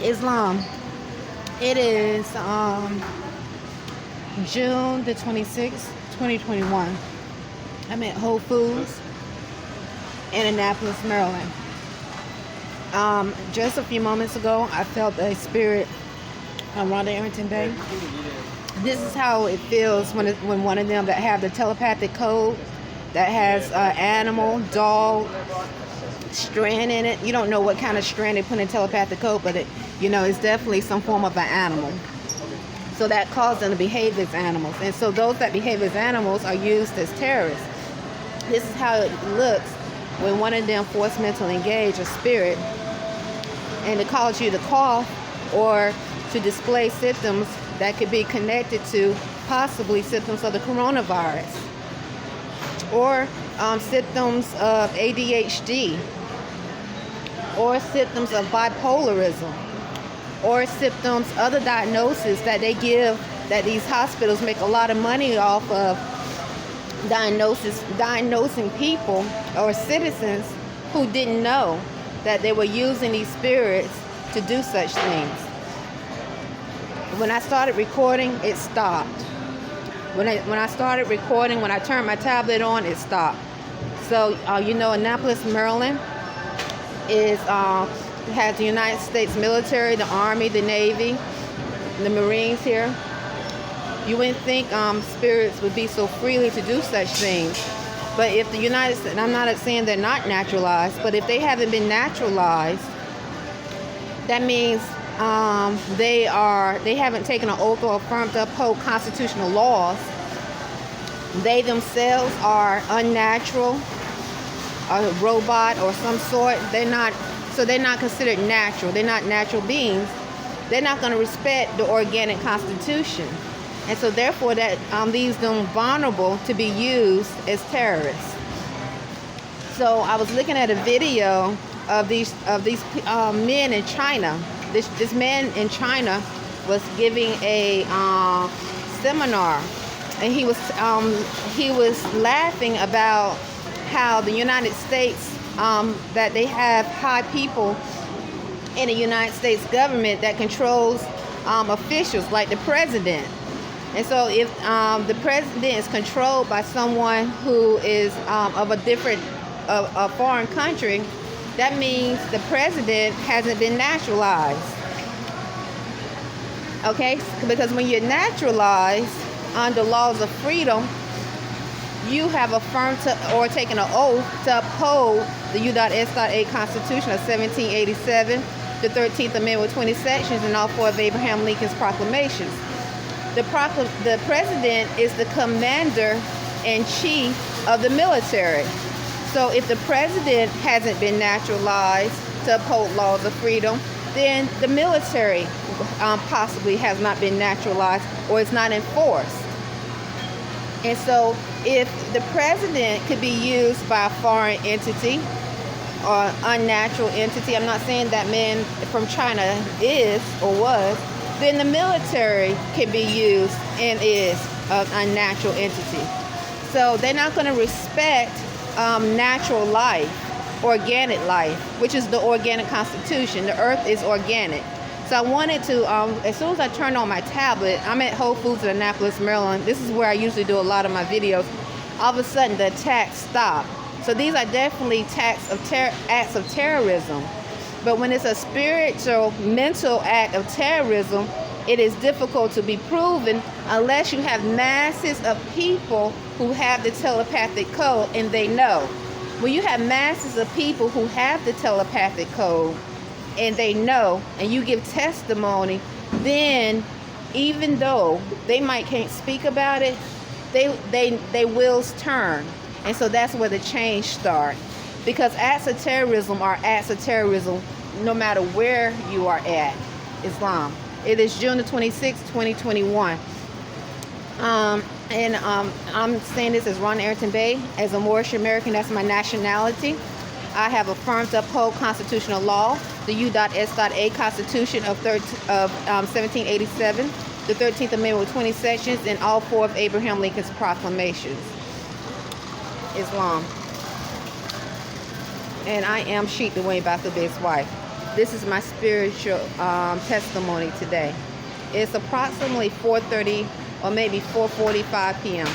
Islam. It is June the 26th, 2021. I'm at Whole Foods in Annapolis, Maryland. Just a few moments ago, I felt a spirit around the Arrington-Bey. This is how it feels when one of them that have the telepathic code that has animal, dog, strand in it. You don't know what kind of strand they put in telepathic code, but it's definitely some form of an animal. So that caused them to behave as animals. And so those that behave as animals are used as terrorists. This is how it looks when one of them force mentally engage a spirit and it causes you to cough or to display symptoms that could be connected to possibly symptoms of the coronavirus or symptoms of ADHD or symptoms of bipolarism or symptoms, other diagnoses that they give, that these hospitals make a lot of money off of diagnosing people or citizens who didn't know that they were using these spirits to do such things. When I started recording, it stopped. When I started recording, when I turned my tablet on, it stopped. So, Annapolis, Maryland has the United States military, the Army, the Navy, the Marines here. You wouldn't think spirits would be so freely to do such things. But if the United States, and I'm not saying they're not naturalized, but if they haven't been naturalized, that means they haven't taken an oath or affirmed to uphold constitutional laws. They themselves are unnatural, a robot or some sort. They're not considered natural. They're not natural beings. They're not going to respect the organic constitution. And so therefore that leaves them vulnerable to be used as terrorists. So I was looking at a video of these men in China. This man in China was giving a seminar, and he was laughing about how the United States, that they have high people in the United States government that controls officials like the president. And so if the president is controlled by someone who is of a foreign country, that means the president hasn't been naturalized. Okay? Because when you're naturalized under laws of freedom, you have affirmed or taken an oath to uphold the U.S.A. Constitution of 1787, the 13th Amendment with 20 sections, and all four of Abraham Lincoln's proclamations. The president is the commander-in-chief of the military. So if the president hasn't been naturalized to uphold laws of freedom, then the military possibly has not been naturalized or is not enforced. And so if the president could be used by a foreign entity or unnatural entity, I'm not saying that man from China is or was, then the military can be used and is an unnatural entity. So they're not going to respect natural life, organic life, which is the organic constitution. The earth is organic. So I wanted to, as soon as I turned on my tablet, I'm at Whole Foods in Annapolis, Maryland. This is where I usually do a lot of my videos. All of a sudden, the attacks stopped. So these are definitely acts of terrorism. But when it's a spiritual, mental act of terrorism, it is difficult to be proven unless you have masses of people who have the telepathic code and they know. When you have masses of people who have the telepathic code and they know, and you give testimony, then even though they can't speak about it, they wheels turn. And so that's where the change starts. Because acts of terrorism are acts of terrorism no matter where you are at. Islam. It is June the 26th, 2021. I'm saying this as Ron Arrington-Bey. As a Moorish American, that's my nationality. I have affirmed to uphold constitutional law, the U.S.A. Constitution of 1787, the 13th Amendment with 20 sections, and all four of Abraham Lincoln's proclamations. Islam. And I am Sheikh Dwayne Bethel-Bey's wife. This is my spiritual testimony today. It's approximately 4:30 or maybe 4:45 p.m.